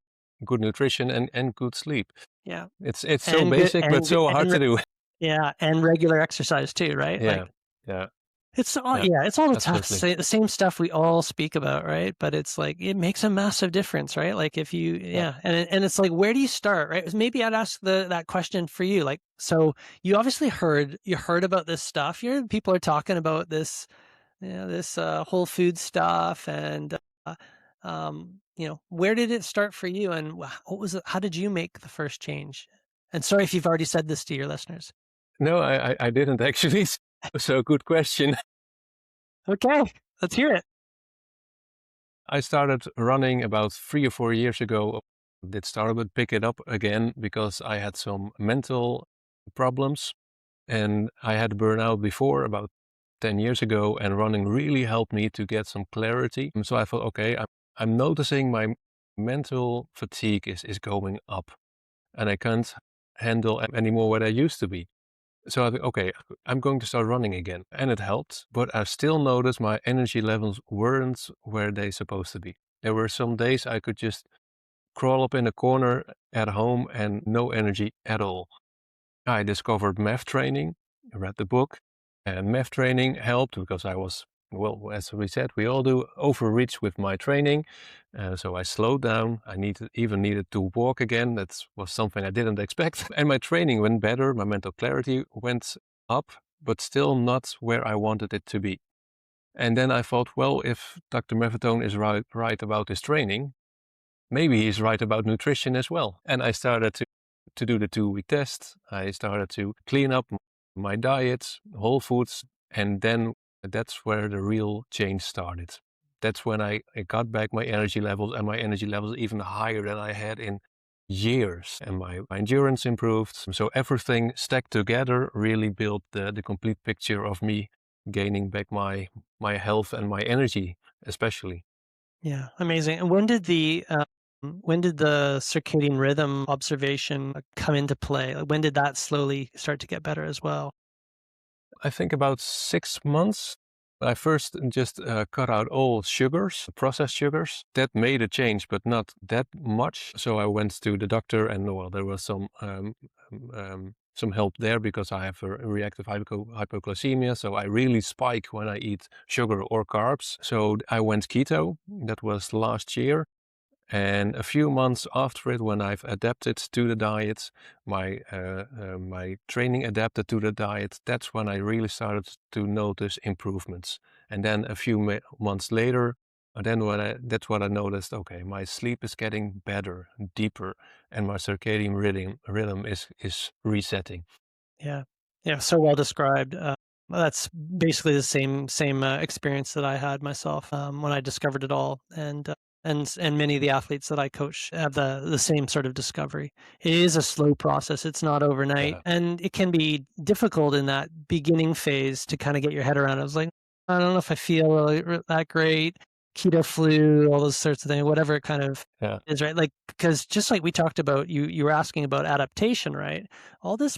good nutrition and good sleep. Yeah. It's so And good basic, but and so hard and to do. yeah, and regular exercise too, right? Yeah, Like yeah, yeah, it's all absolutely. the same stuff we all speak about, right? But it's like it makes a massive difference, right? Like if you Yeah. yeah, and it's like where do you start, right? Maybe I'd ask that question for you. Like so you obviously heard about this stuff. People are talking about this this whole food stuff and where did it start for you and what was it, how did you make the first change? And sorry if you've already said this to your listeners. No, I didn't actually. So good question. Okay, let's hear it. I started running about 3 or 4 years ago. Did start with pick it up again because I had some mental problems and I had burnout before about 10 years ago, and running really helped me to get some clarity. And so I thought, okay, I'm noticing my mental fatigue is going up and I can't handle anymore what I used to be. So I think, okay, I'm going to start running again. And it helped, but I still noticed my energy levels weren't where they supposed to be. There were some days I could just crawl up in a corner at home and no energy at all. I discovered math training, I read the book, and math training helped because I was, well, as we said, we all do overreach with my training. So I slowed down. I even needed to walk again. That was something I didn't expect. And my training went better. My mental clarity went up, but still not where I wanted it to be. And then I thought, well, if Dr. Maffetone is right about his training, maybe he's right about nutrition as well. And I started to do the 2-week test. I started to clean up my diet, whole foods, and then that's where the real change started. That's when I got back my energy levels, and my energy levels even higher than I had in years. And my endurance improved. So everything stacked together really built the complete picture of me gaining back my health and my energy, especially. Yeah, amazing. And when did the circadian rhythm observation come into play? Like, when did that slowly start to get better as well? I think about 6 months. I first just cut out all sugars, processed sugars. That made a change, but not that much. So I went to the doctor, and well, there was some help there because I have a reactive hypoglycemia. So I really spike when I eat sugar or carbs. So I went keto. That was last year. And a few months after it, when I've adapted to the diet, my training adapted to the diet, that's when I really started to notice improvements. And then a few months later, that's what I noticed. Okay, my sleep is getting better, deeper, and my circadian rhythm is resetting. Yeah. Yeah, so well described. That's basically the same experience that I had myself when I discovered it all, and many of the athletes that I coach have the same sort of discovery. It is a slow process; it's not overnight, Yeah, and it can be difficult in that beginning phase to kind of get your head around. I was like, I don't know if I feel really that great. keto flu, all those sorts of things, whatever it kind of Yeah. is, right? Like, because just like we talked about, you were asking about adaptation, right? All this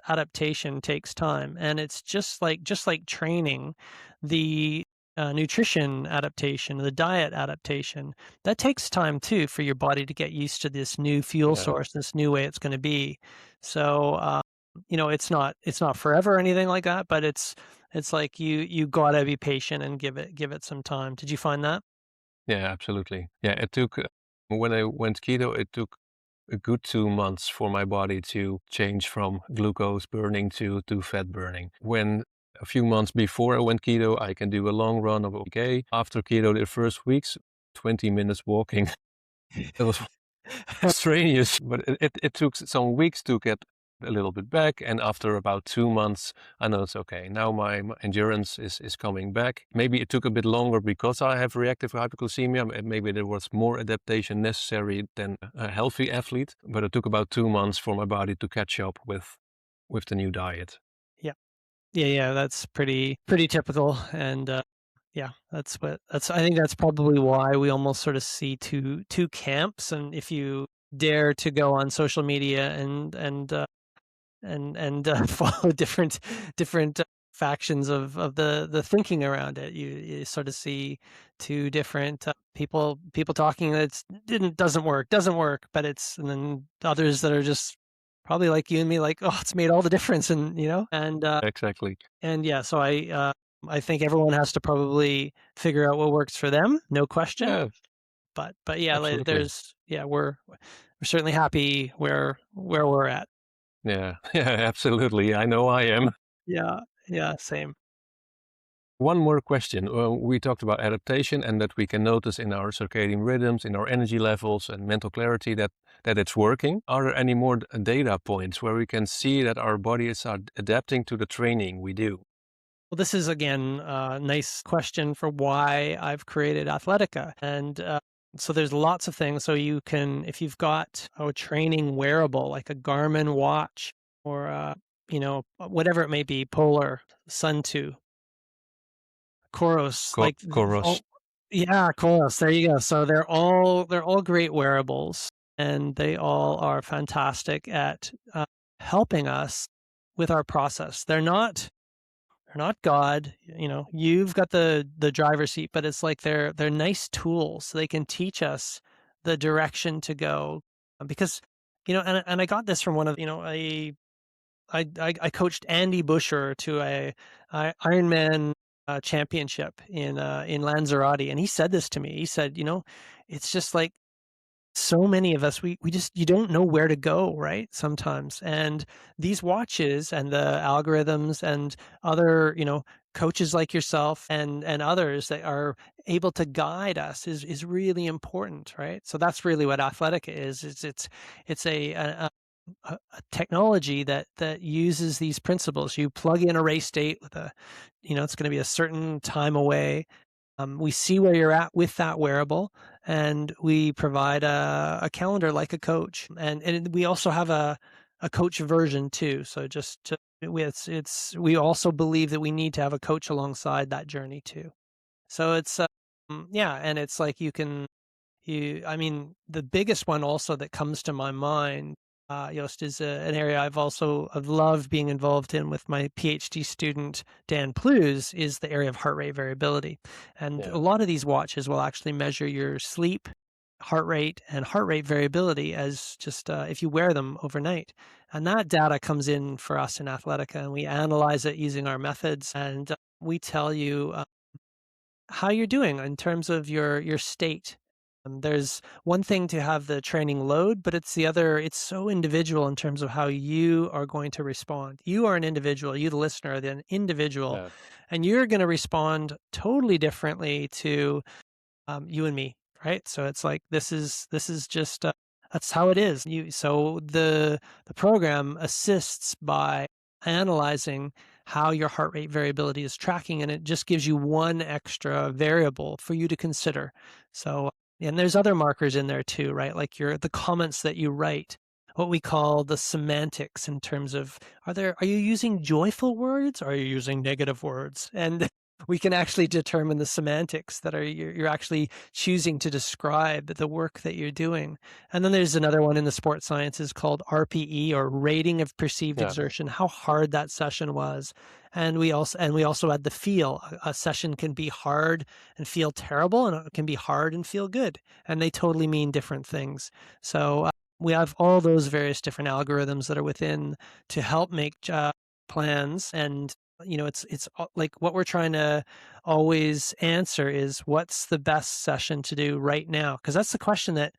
adaptation takes time, and it's just like training, the nutrition adaptation, the diet adaptation, that takes time too for your body to get used to this new fuel Yeah. source, this new way it's going to be. So, it's not forever or anything like that, but it's like you gotta be patient and give it some time. Did you find that? Yeah, absolutely. Yeah, it took when I went keto, it took a good 2 months for my body to change from glucose burning to fat burning. When a few months before I went keto, I can do a long run of okay. After keto, the first weeks, 20 minutes walking. It was strenuous, but it took some weeks to get a little bit back. And after about 2 months, I know it's okay. Now my endurance is coming back. Maybe it took a bit longer because I have reactive hypoglycemia. Maybe there was more adaptation necessary than a healthy athlete, but it took about 2 months for my body to catch up with the new diet. Yeah. Yeah, that's pretty typical, and, yeah, I think that's probably why we almost sort of see two camps, and if you dare to go on social media and follow different factions of the thinking around it. You sort of see two different people talking that doesn't work, but and then others that are just probably like you and me, like, oh, it's made all the difference, and Exactly. and yeah, so I think everyone has to probably figure out what works for them, no question. Yeah, But yeah, absolutely. we're certainly happy where we're at. Yeah, yeah, absolutely. I know I am. Yeah, yeah, same. One more question. We talked about adaptation and that we can notice in our circadian rhythms, in our energy levels and mental clarity that it's working. Are there any more data points where we can see that our bodies are adapting to the training we do? Well, this is again a nice question for why I've created Athletica. And so there's lots of things. So you can, if you've got a training wearable like a Garmin watch or, whatever it may be, Polar, Sun2, Coros, like, Chorus. yeah, Coros. There you go. So they're all great wearables, and they all are fantastic at helping us with our process. They're not God, you've got the driver's seat, but it's like they're nice tools. So they can teach us the direction to go. Because, and I got this from one of, I coached Andy Busher to a Ironman championship in Lanzarote, and he said this to me. He said, it's just like so many of us, we just, you don't know where to go, right? Sometimes. And these watches and the algorithms and other, coaches like yourself and others that are able to guide us is really important, right? So that's really what Athletica is. It's a technology that uses these principles. You plug in a race date with it's going to be a certain time away. We see where you're at with that wearable, and we provide a calendar like a coach, and we also have a coach version too. So we also believe that we need to have a coach alongside that journey too. So it's yeah, and it's like I mean, the biggest one also that comes to my mind, Joost, is an area I've loved being involved in with my PhD student, Dan Plews, is the area of heart rate variability. And a Yeah. lot of these watches will actually measure your sleep, heart rate, and heart rate variability as just if you wear them overnight. And that data comes in for us in Athletica, and we analyze it using our methods, and we tell you how you're doing in terms of your state. There's one thing to have the training load, but it's the other. It's so individual in terms of how you are going to respond. You are an individual. You, the listener, are an individual, Yeah. and you're going to respond totally differently to you and me, right? So it's like this is just that's how it is. So the program assists by analyzing how your heart rate variability is tracking, and it just gives you one extra variable for you to consider. So, and there's other markers in there too, right? Like the comments that you write, what we call the semantics in terms of are you using joyful words or are you using negative words? And We can actually determine the semantics that you're actually choosing to describe the work that you're doing. And then there's another one in the sports sciences called RPE, or rating of perceived exertion, how hard that session was. And we also had the feel. A session can be hard and feel terrible, and it can be hard and feel good. And they totally mean different things. So we have all those various different algorithms that are within to help make plans. And it's like what we're trying to always answer is, what's the best session to do right now? Because that's the question that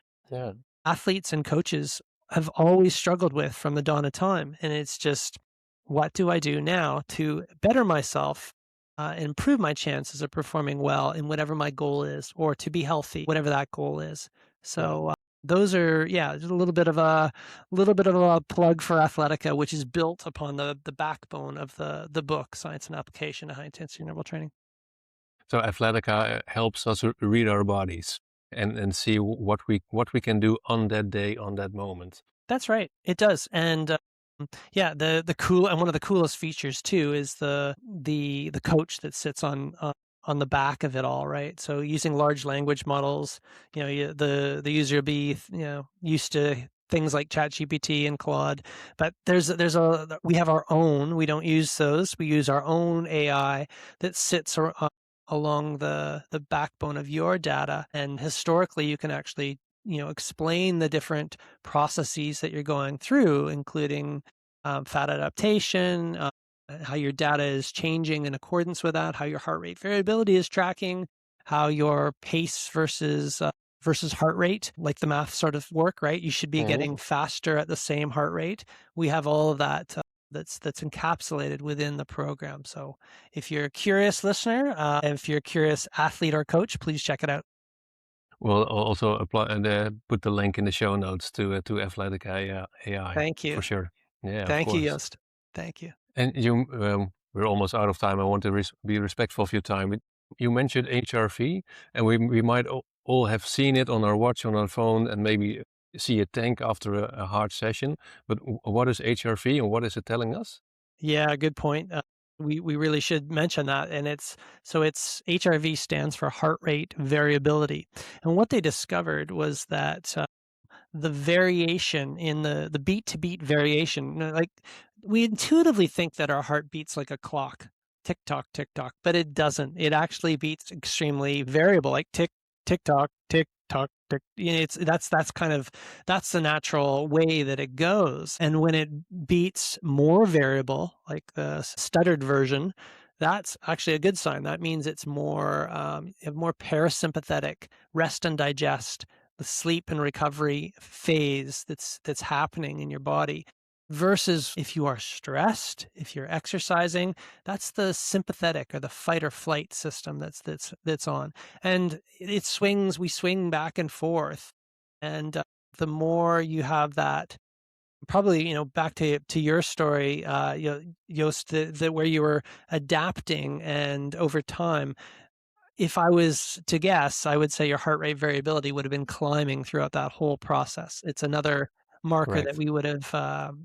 athletes and coaches have always struggled with from the dawn of time. And it's just, what do I do now to better myself, improve my chances of performing well in whatever my goal is, or to be healthy, whatever that goal is. So those are, just a little bit of a plug for Athletica, which is built upon the backbone of the book, Science and Application of High Intensity Interval Training. So Athletica helps us read our bodies and see what we can do on that day, on that moment. That's right. It does. And the cool, and one of the coolest features too is the coach that sits on the back of it all, right? So using large language models, the user will be used to things like ChatGPT and Claude, but we have our own. We don't use those. We use our own AI that sits along the backbone of your data, and historically you can actually explain the different processes that you're going through, including fat adaptation, how your data is changing in accordance with that, how your heart rate variability is tracking, how your pace versus heart rate, like the math sort of work, right? You should be getting faster at the same heart rate. We have all of that that's encapsulated within the program. So if you're a curious listener, if you're a curious athlete or coach, please check it out. We'll also apply and put the link in the show notes to Athletica AI. Thank you. For sure. Yeah, Thank of course. you, Joost. Thank you. And we're almost out of time. I want to be respectful of your time. You mentioned HRV, and we might all have seen it on our watch, on our phone, and maybe see a tank after a hard session. But what is HRV, and what is it telling us? Yeah, good point. We really should mention that. And it's HRV stands for heart rate variability. And what they discovered was that the variation in the beat to beat variation, like we intuitively think that our heart beats like a clock, tick tock, but it doesn't. It actually beats extremely variable, like tick tock, tick tock, tick. That's the natural way that it goes. And when it beats more variable, like the stuttered version, that's actually a good sign. That means it's more parasympathetic, rest and digest, the sleep and recovery phase that's happening in your body. Versus if you are stressed, if you're exercising, that's the sympathetic or the fight or flight system that's on. And we swing back and forth. And the more you have that, probably, back to your story, Joost, where you were adapting, and over time, if I was to guess, I would say your heart rate variability would have been climbing throughout that whole process. It's another marker that we would have,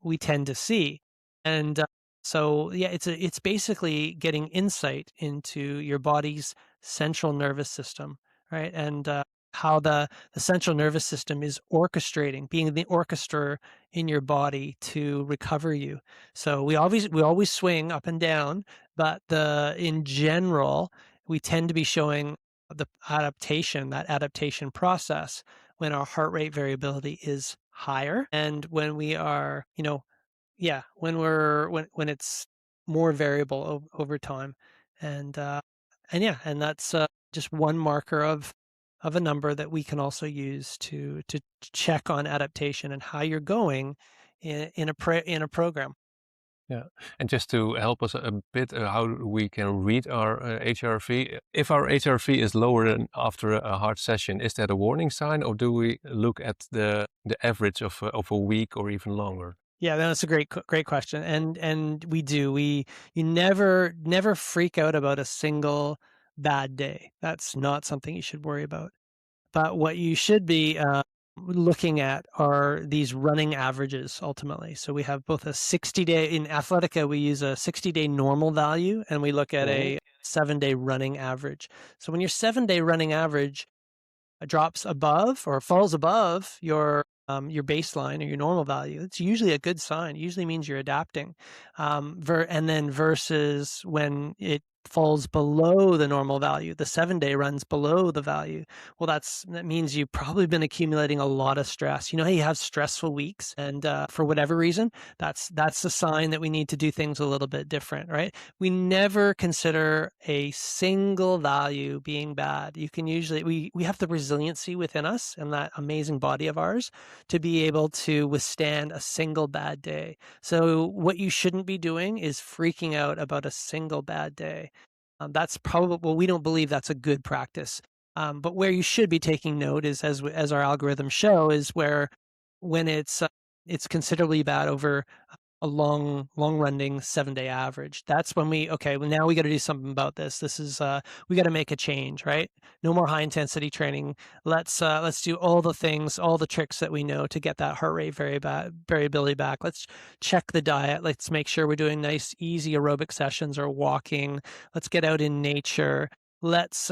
we tend to see. And so, it's basically getting insight into your body's central nervous system, right? And how the central nervous system is orchestrating, being the orchestra in your body to recover you. So we always swing up and down, but in general, we tend to be showing that adaptation process when our heart rate variability is higher, and when we are, when it's more variable over time. And that's just one marker of a number that we can also use to check on adaptation and how you're going in a program. Yeah, and just to help us a bit, how we can read our HRV. If our HRV is lower than after a hard session, is that a warning sign, or do we look at the average of a week or even longer? Yeah, that's a great question, and you never freak out about a single bad day. That's not something you should worry about. But what you should be looking at are these running averages ultimately. So we have both a 60-day, in Athletica, we use a 60-day normal value, and we look at a 7-day running average. So when your 7-day running average drops above or falls above your baseline or your normal value, it's usually a good sign. It usually means you're adapting. And then versus when it falls below the normal value, the 7-day runs below the value. Well, that means you've probably been accumulating a lot of stress. You know how you have stressful weeks, and for whatever reason, that's a sign that we need to do things a little bit different, right? We never consider a single value being bad. You can usually we have the resiliency within us and that amazing body of ours to be able to withstand a single bad day. So what you shouldn't be doing is freaking out about a single bad day. That's probably, well, we don't believe that's a good practice. But where you should be taking note is, as our algorithms show, is where when it's considerably bad over a long running 7-day average. That's when well, now we got to do something about this. This is we got to make a change, right? No more high intensity training. Let's do all the things, all the tricks that we know to get that heart rate variability back. Let's check the diet. Let's make sure we're doing nice, easy aerobic sessions or walking. Let's get out in nature. Let's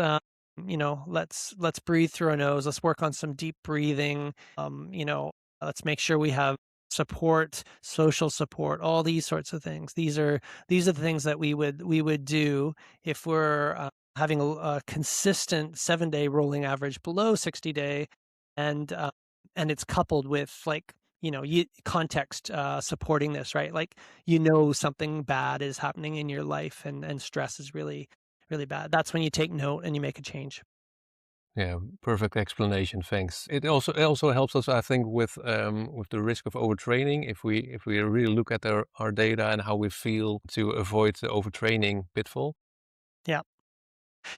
let's breathe through our nose. Let's work on some deep breathing. Let's make sure we have support, social support, all these sorts of things. These are the things that we would do if we're having a consistent 7-day rolling average below 60-day, and it's coupled with context supporting this, right? Like something bad is happening in your life, and stress is really bad. That's when you take note and you make a change. Yeah, perfect explanation. Thanks. It also helps us, I think, with the risk of overtraining. If we really look at our data and how we feel, to avoid the overtraining pitfall. Yeah.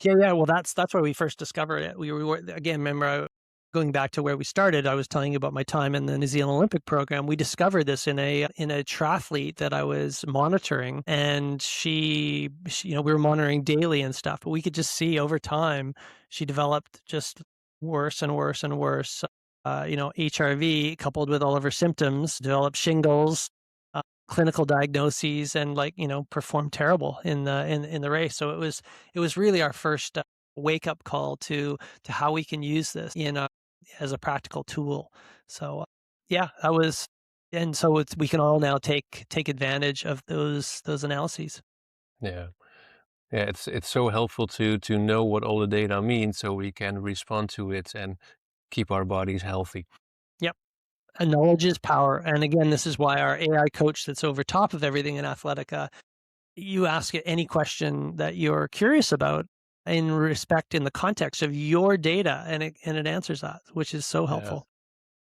Yeah. Well, that's where we first discovered it. We were, again, remember, going back to where we started, I was telling you about my time in the New Zealand Olympic program. We discovered this in a triathlete that I was monitoring, and she we were monitoring daily and stuff, but we could just see over time she developed just worse and worse and worse. HRV coupled with all of her symptoms, developed shingles, clinical diagnoses, and performed terrible in the race. So it was really our first wake up call to how we can use this as a practical tool. So yeah, that was, and so we can all now take advantage of those analyses. Yeah. Yeah, it's so helpful to know what all the data mean, so we can respond to it and keep our bodies healthy. Yep. And knowledge is power. And again, this is why our AI coach that's over top of everything in Athletica, you ask it any question that you're curious about in the context of your data, and it answers that, which is so helpful.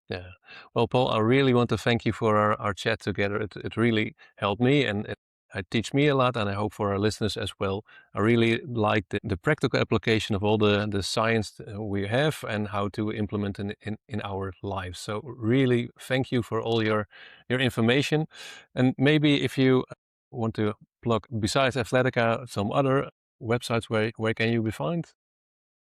Yeah. Well, Paul, I really want to thank you for our chat together. It really helped me, and it teach me a lot, and I hope for our listeners as well. I really like the practical application of all the science we have and how to implement in our lives. So really thank you for all your information. And maybe if you want to plug, besides Athletica, some other websites, where can you be found?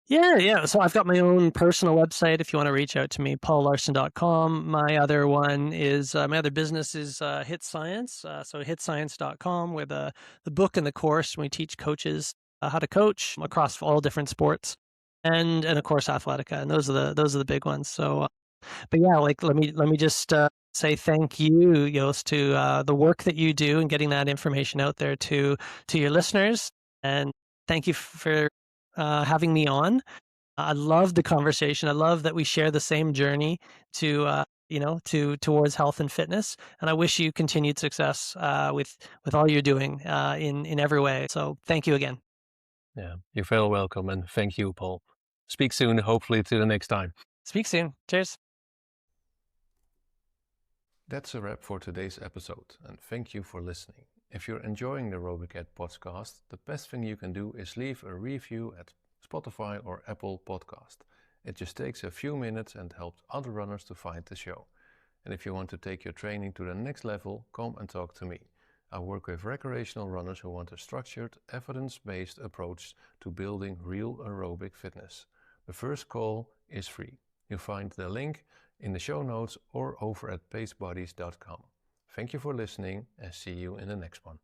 Yeah. So I've got my own personal website if you want to reach out to me, paullarsen.com. My other one is, my other business is HIIT Science. So hitscience.com, where the book and the course, we teach coaches how to coach across all different sports, and of course Athletica. And those are the big ones. So, but yeah, let me just say thank you, Yost, to the work that you do and getting that information out there to your listeners. And thank you for having me on. I love the conversation. I love that we share the same journey towards health and fitness. And I wish you continued success with all you're doing in every way. So thank you again. Yeah, you're very welcome, and thank you, Paul. Speak soon, hopefully to the next time. Speak soon. Cheers. That's a wrap for today's episode, and thank you for listening. If you're enjoying the Robocat podcast, the best thing you can do is leave a review at Spotify or Apple Podcast. It just takes a few minutes and helps other runners to find the show. And if you want to take your training to the next level, come and talk to me. I work with recreational runners who want a structured, evidence-based approach to building real aerobic fitness. The first call is free. You'll find the link in the show notes or over at pacebodies.com. Thank you for listening, and see you in the next one.